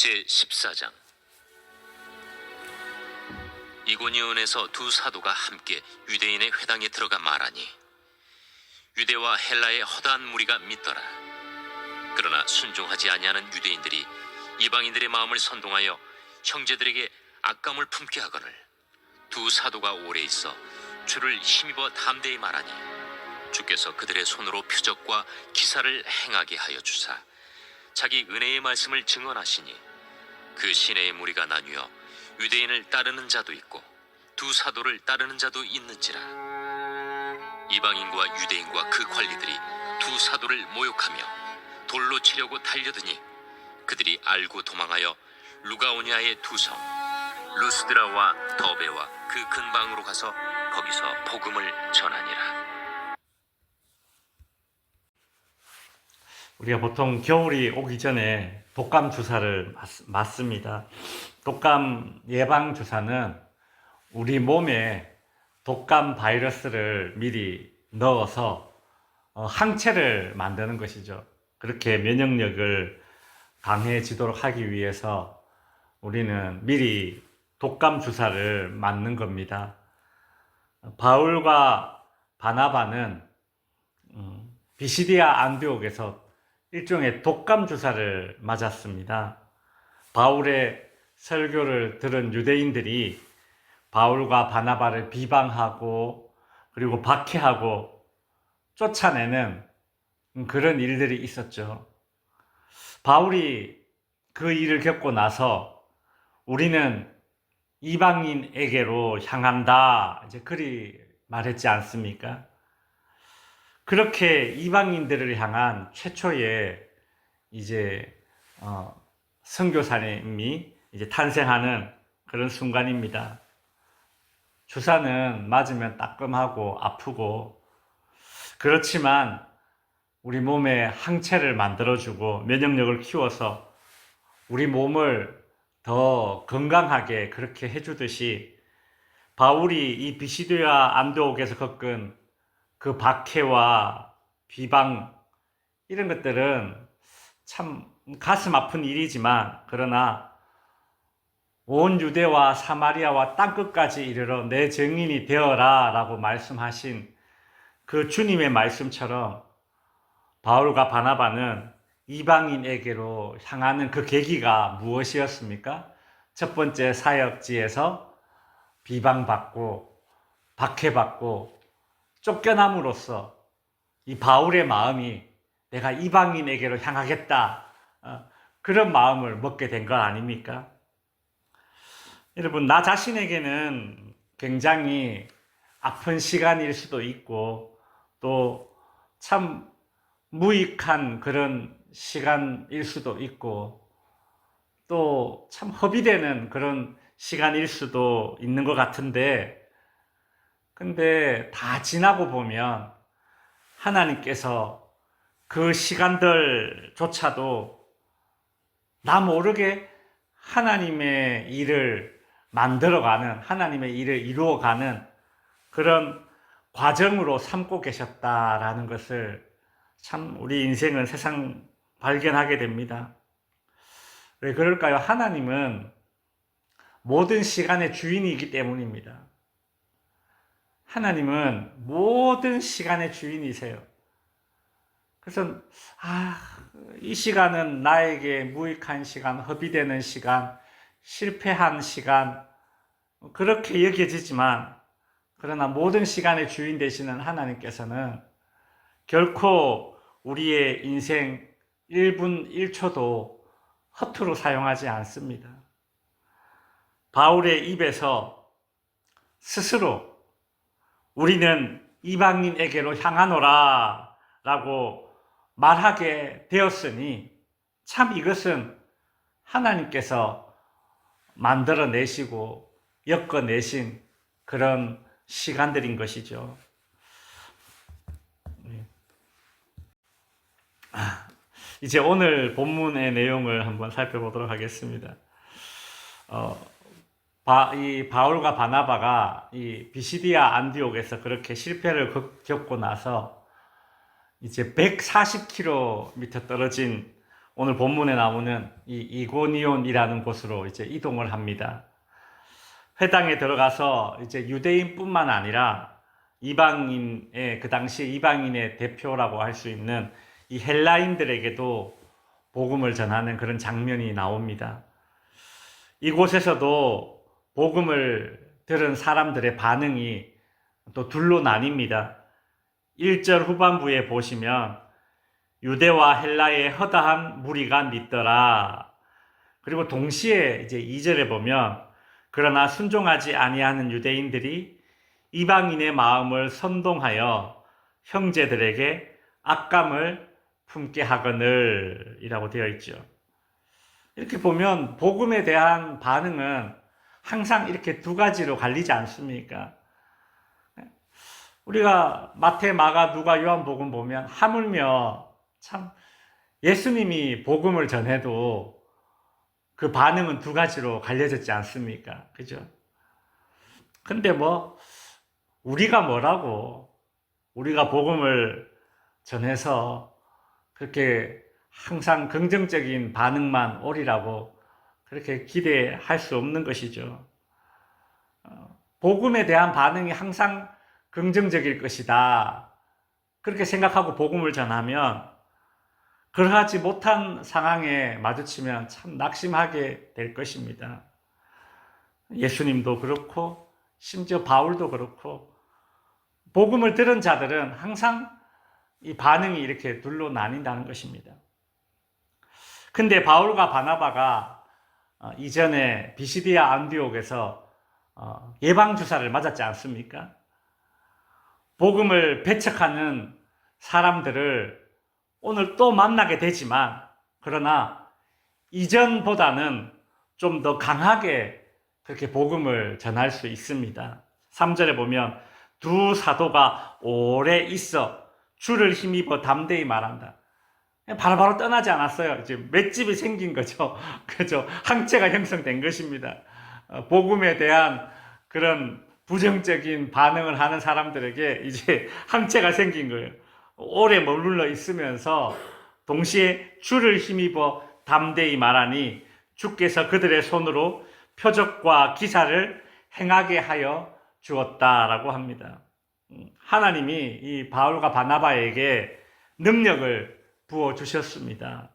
제14장. 이고니온에서 두 사도가 함께 유대인의 회당에 들어가 말하니 유대와 헬라의 허다한 무리가 믿더라. 그러나 순종하지 아니하는 유대인들이 이방인들의 마음을 선동하여 형제들에게 악감을 품게 하거늘 두 사도가 오래 있어 주를 힘입어 담대히 말하니 주께서 그들의 손으로 표적과 기사를 행하게 하여 주사 자기 은혜의 말씀을 증언하시니 그 시내의 무리가 나뉘어 유대인을 따르는 자도 있고 두 사도를 따르는 자도 있는지라. 이방인과 유대인과 그 관리들이 두 사도를 모욕하며 돌로 치려고 달려드니 그들이 알고 도망하여 루가오니아의 두 성 루스드라와 더베와 그 근방으로 가서 거기서 복음을 전하니라. 우리가 보통 겨울이 오기 전에 독감 주사를 맞습니다. 독감 예방 주사는 우리 몸에 독감 바이러스를 미리 넣어서 항체를 만드는 것이죠. 그렇게 면역력을 강해지도록 하기 위해서 우리는 미리 독감 주사를 맞는 겁니다. 바울과 바나바는 비시디아 안디옥에서 일종의 독감 주사를 맞았습니다. 바울의 설교를 들은 유대인들이 바울과 바나바를 비방하고 그리고 박해하고 쫓아내는 그런 일들이 있었죠. 바울이 그 일을 겪고 나서 우리는 이방인에게로 향한다, 이제 그리 말했지 않습니까? 그렇게 이방인들을 향한 최초의 이제 선교사님이 이제 탄생하는 그런 순간입니다. 주사는 맞으면 따끔하고 아프고 그렇지만 우리 몸에 항체를 만들어주고 면역력을 키워서 우리 몸을 더 건강하게 그렇게 해주듯이 바울이 이 비시디아 안디옥에서 겪은 그 박해와 비방 이런 것들은 참 가슴 아픈 일이지만 그러나 온 유대와 사마리아와 땅끝까지 이르러 내 증인이 되어라 라고 말씀하신 그 주님의 말씀처럼 바울과 바나바는 이방인에게로 향하는 그 계기가 무엇이었습니까? 첫 번째 사역지에서 비방받고 박해받고 쫓겨남으로써 이 바울의 마음이 내가 이방인에게로 향하겠다, 그런 마음을 먹게 된 거 아닙니까? 여러분, 나 자신에게는 굉장히 아픈 시간일 수도 있고 또 참 무익한 그런 시간일 수도 있고 또 참 허비되는 그런 시간일 수도 있는 것 같은데, 근데 다 지나고 보면 하나님께서 그 시간들조차도 나 모르게 하나님의 일을 만들어가는, 하나님의 일을 이루어가는 그런 과정으로 삼고 계셨다라는 것을 참 우리 인생은 세상 발견하게 됩니다. 왜 그럴까요? 하나님은 모든 시간의 주인이기 때문입니다. 하나님은 모든 시간의 주인이세요. 그래서 이 시간은 나에게 무익한 시간, 허비되는 시간, 실패한 시간, 그렇게 여겨지지만 그러나 모든 시간의 주인 되시는 하나님께서는 결코 우리의 인생 1분 1초도 허투루 사용하지 않습니다. 바울의 입에서 스스로 우리는 이방인에게로 향하노라 라고 말하게 되었으니 참 이것은 하나님께서 만들어내시고 엮어내신 그런 시간들인 것이죠. 이제 오늘 본문의 내용을 한번 살펴보도록 하겠습니다. 이 바울과 바나바가 이 비시디아 안디옥에서 그렇게 실패를 겪고 나서 이제 140km 떨어진 오늘 본문에 나오는 이 이고니온이라는 곳으로 이제 이동을 합니다. 회당에 들어가서 이제 유대인뿐만 아니라 이방인의, 그 당시 이방인의 대표라고 할 수 있는 이 헬라인들에게도 복음을 전하는 그런 장면이 나옵니다. 이곳에서도 복음을 들은 사람들의 반응이 또 둘로 나뉩니다. 1절 후반부에 보시면 유대와 헬라의 허다한 무리가 믿더라. 그리고 동시에 이제 2절에 보면 그러나 순종하지 아니하는 유대인들이 이방인의 마음을 선동하여 형제들에게 악감을 품게 하거늘 이라고 되어 있죠. 이렇게 보면 복음에 대한 반응은 항상 이렇게 두 가지로 갈리지 않습니까? 우리가 마태, 마가, 누가, 요한복음 보면 하물며 참 예수님이 복음을 전해도 그 반응은 두 가지로 갈려졌지 않습니까? 그죠? 근데 뭐 우리가 뭐라고 우리가 복음을 전해서 그렇게 항상 긍정적인 반응만 오리라고 그렇게 기대할 수 없는 것이죠. 복음에 대한 반응이 항상 긍정적일 것이다. 그렇게 생각하고 복음을 전하면 그러하지 못한 상황에 마주치면 참 낙심하게 될 것입니다. 예수님도 그렇고 심지어 바울도 그렇고 복음을 들은 자들은 항상 이 반응이 이렇게 둘로 나뉜다는 것입니다. 근데 바울과 바나바가 이전에 비시디아 안디옥에서 예방주사를 맞았지 않습니까? 복음을 배척하는 사람들을 오늘 또 만나게 되지만 그러나 이전보다는 좀 더 강하게 그렇게 복음을 전할 수 있습니다. 3절에 보면 두 사도가 오래 있어 주를 힘입어 담대히 말한다. 바로바로 떠나지 않았어요. 이제 맷집이 생긴 거죠. 그죠? 항체가 형성된 것입니다. 복음에 대한 그런 부정적인 반응을 하는 사람들에게 이제 항체가 생긴 거예요. 오래 머물러 있으면서 동시에 주를 힘입어 담대히 말하니 주께서 그들의 손으로 표적과 기사를 행하게 하여 주었다라고 합니다. 하나님이 이 바울과 바나바에게 능력을 부어 주셨습니다.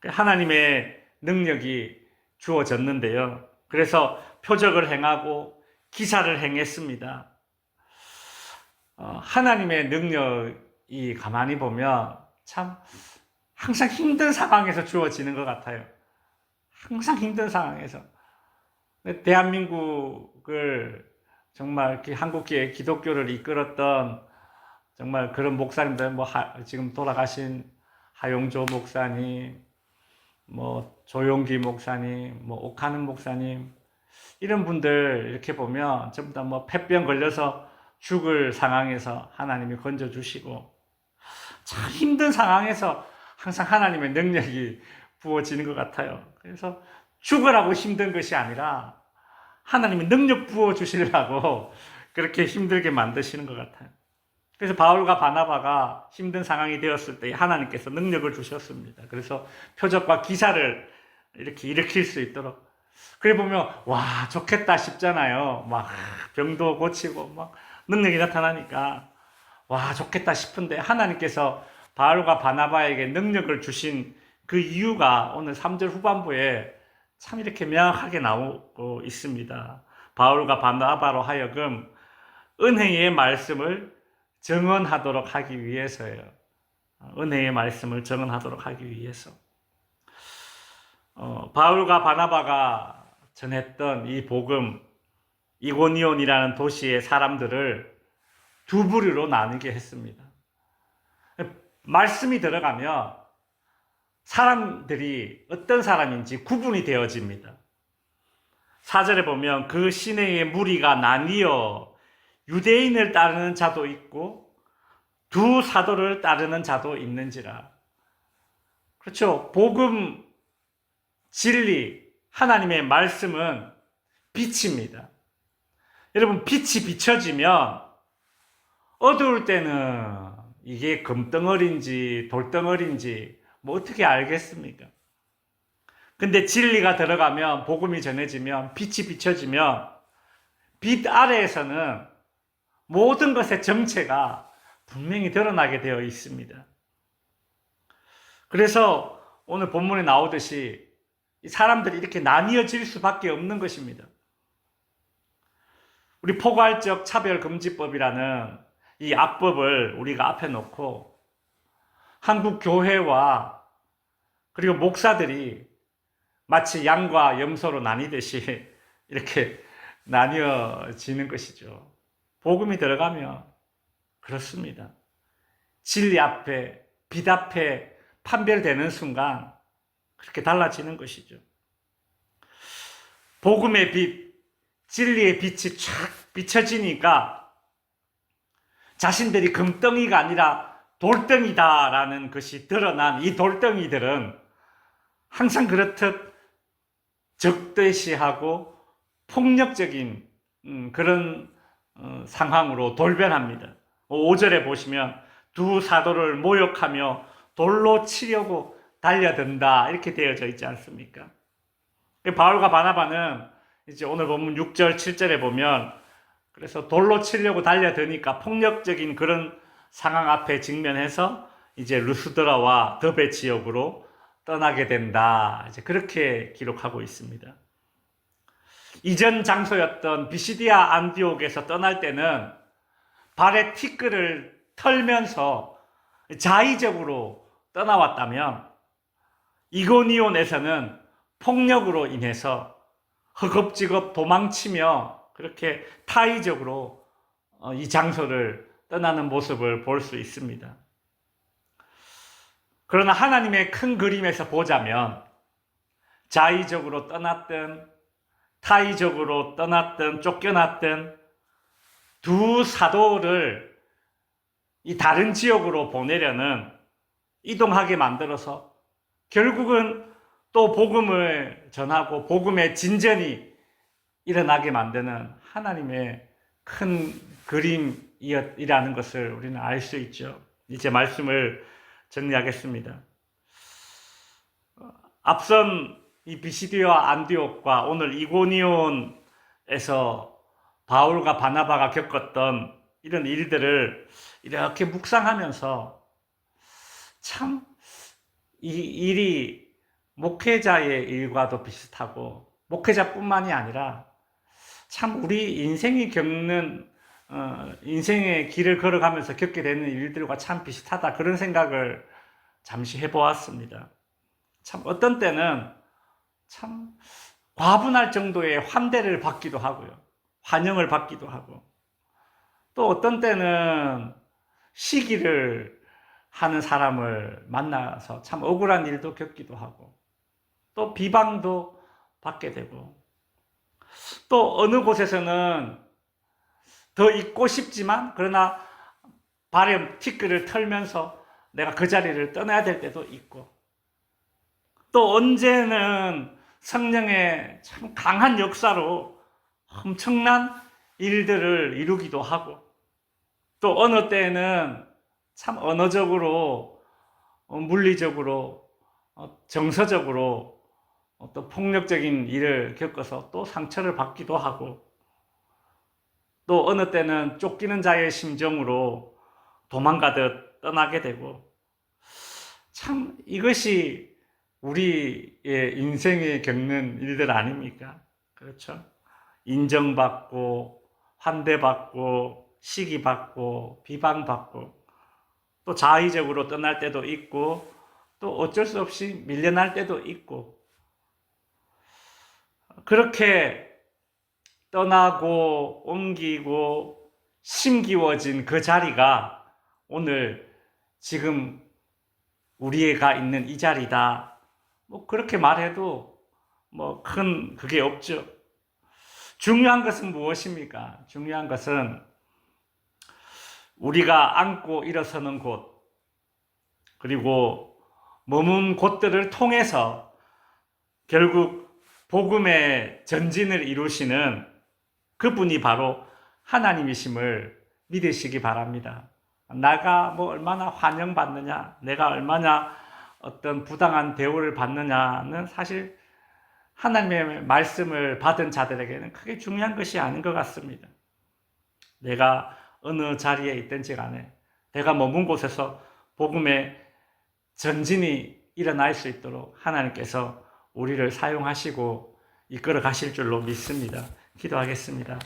하나님의 능력이 주어졌는데요. 그래서 표적을 행하고 기사를 행했습니다. 하나님의 능력이 가만히 보면 참 항상 힘든 상황에서 주어지는 것 같아요. 항상 힘든 상황에서. 대한민국을 정말 한국교회 기독교를 이끌었던 정말 그런 목사님들, 지금 돌아가신 하용조 목사님, 조용기 목사님, 옥하는 목사님, 이런 분들 이렇게 보면 전부 다 폐병 걸려서 죽을 상황에서 하나님이 건져주시고, 참 힘든 상황에서 항상 하나님의 능력이 부어지는 것 같아요. 그래서 죽으라고 힘든 것이 아니라 하나님이 능력 부어주시려고 그렇게 힘들게 만드시는 것 같아요. 그래서 바울과 바나바가 힘든 상황이 되었을 때 하나님께서 능력을 주셨습니다. 그래서 표적과 기사를 이렇게 일으킬 수 있도록. 그래 보면 와 좋겠다 싶잖아요. 병도 고치고 능력이 나타나니까 와 좋겠다 싶은데 하나님께서 바울과 바나바에게 능력을 주신 그 이유가 오늘 3절 후반부에 참 이렇게 명확하게 나오고 있습니다. 바울과 바나바로 하여금 은혜의 말씀을 증언하도록 하기 위해서예요. 은혜의 말씀을 증언하도록 하기 위해서. 바울과 바나바가 전했던 이 복음, 이고니온이라는 도시의 사람들을 두 부류로 나누게 했습니다. 말씀이 들어가면 사람들이 어떤 사람인지 구분이 되어집니다. 4절에 보면 그 시내의 무리가 나뉘어 유대인을 따르는 자도 있고 두 사도를 따르는 자도 있는지라. 그렇죠. 복음, 진리, 하나님의 말씀은 빛입니다. 여러분, 빛이 비춰지면 어두울 때는 이게 금덩어리인지 돌덩어리인지 뭐 어떻게 알겠습니까? 근데 진리가 들어가면, 복음이 전해지면, 빛이 비춰지면 빛 아래에서는 모든 것의 정체가 분명히 드러나게 되어 있습니다. 그래서 오늘 본문에 나오듯이 사람들이 이렇게 나뉘어질 수밖에 없는 것입니다. 우리 포괄적 차별금지법이라는 이 악법을 우리가 앞에 놓고 한국 교회와 그리고 목사들이 마치 양과 염소로 나뉘듯이 이렇게 나뉘어지는 것이죠. 복음이 들어가면 그렇습니다. 진리 앞에, 빛 앞에 판별되는 순간 그렇게 달라지는 것이죠. 복음의 빛, 진리의 빛이 쫙 비춰지니까 자신들이 금덩이가 아니라 돌덩이다라는 것이 드러난 이 돌덩이들은 항상 그렇듯 적대시하고 폭력적인 그런 상황으로 돌변합니다. 5절에 보시면 두 사도를 모욕하며 돌로 치려고 달려든다 이렇게 되어져 있지 않습니까? 바울과 바나바는 이제 오늘 본문 6절, 7절에 보면 그래서 돌로 치려고 달려드니까 폭력적인 그런 상황 앞에 직면해서 이제 루스드라와 더베 지역으로 떠나게 된다. 이제 그렇게 기록하고 있습니다. 이전 장소였던 비시디아 안디옥에서 떠날 때는 발에 티끌을 털면서 자의적으로 떠나왔다면 이고니온에서는 폭력으로 인해서 허겁지겁 도망치며 그렇게 타의적으로 이 장소를 떠나는 모습을 볼 수 있습니다. 그러나 하나님의 큰 그림에서 보자면 자의적으로 떠났든 타의적으로 떠났든 쫓겨났든 두 사도를 이 다른 지역으로 보내려는 이동하게 만들어서 결국은 또 복음을 전하고 복음의 진전이 일어나게 만드는 하나님의 큰 그림이라는 것을 우리는 알 수 있죠. 이제 말씀을 정리하겠습니다. 앞선 이 비시디와 안디옥과 오늘 이고니온에서 바울과 바나바가 겪었던 이런 일들을 이렇게 묵상하면서 참 이 일이 목회자의 일과도 비슷하고 목회자뿐만이 아니라 참 우리 인생이 겪는 인생의 길을 걸어가면서 겪게 되는 일들과 참 비슷하다 그런 생각을 잠시 해보았습니다. 참 어떤 때는 참 과분할 정도의 환대를 받기도 하고요. 환영을 받기도 하고 또 어떤 때는 시기를 하는 사람을 만나서 참 억울한 일도 겪기도 하고 또 비방도 받게 되고 또 어느 곳에서는 더 있고 싶지만 그러나 발에 티끌을 털면서 내가 그 자리를 떠나야 될 때도 있고 또 언제는 성령의 참 강한 역사로 엄청난 일들을 이루기도 하고 또 어느 때에는 참 언어적으로 물리적으로 정서적으로 또 폭력적인 일을 겪어서 또 상처를 받기도 하고 또 어느 때는 쫓기는 자의 심정으로 도망가듯 떠나게 되고 참 이것이 우리의 인생에 겪는 일들 아닙니까? 그렇죠? 인정받고 환대받고 시기받고 비방받고 또 자의적으로 떠날 때도 있고 또 어쩔 수 없이 밀려날 때도 있고 그렇게 떠나고 옮기고 심기워진 그 자리가 오늘 지금 우리가 있는 이 자리다. 뭐 그렇게 말해도 뭐 큰 그게 없죠. 중요한 것은 무엇입니까? 중요한 것은 우리가 앉고 일어서는 곳 그리고 머문 곳들을 통해서 결국 복음의 전진을 이루시는 그분이 바로 하나님이심을 믿으시기 바랍니다. 내가 뭐 얼마나 환영받느냐, 내가 얼마나 어떤 부당한 대우를 받느냐는 사실 하나님의 말씀을 받은 자들에게는 크게 중요한 것이 아닌 것 같습니다. 내가 어느 자리에 있든지 간에 내가 머문 곳에서 복음의 전진이 일어날 수 있도록 하나님께서 우리를 사용하시고 이끌어 가실 줄로 믿습니다. 기도하겠습니다.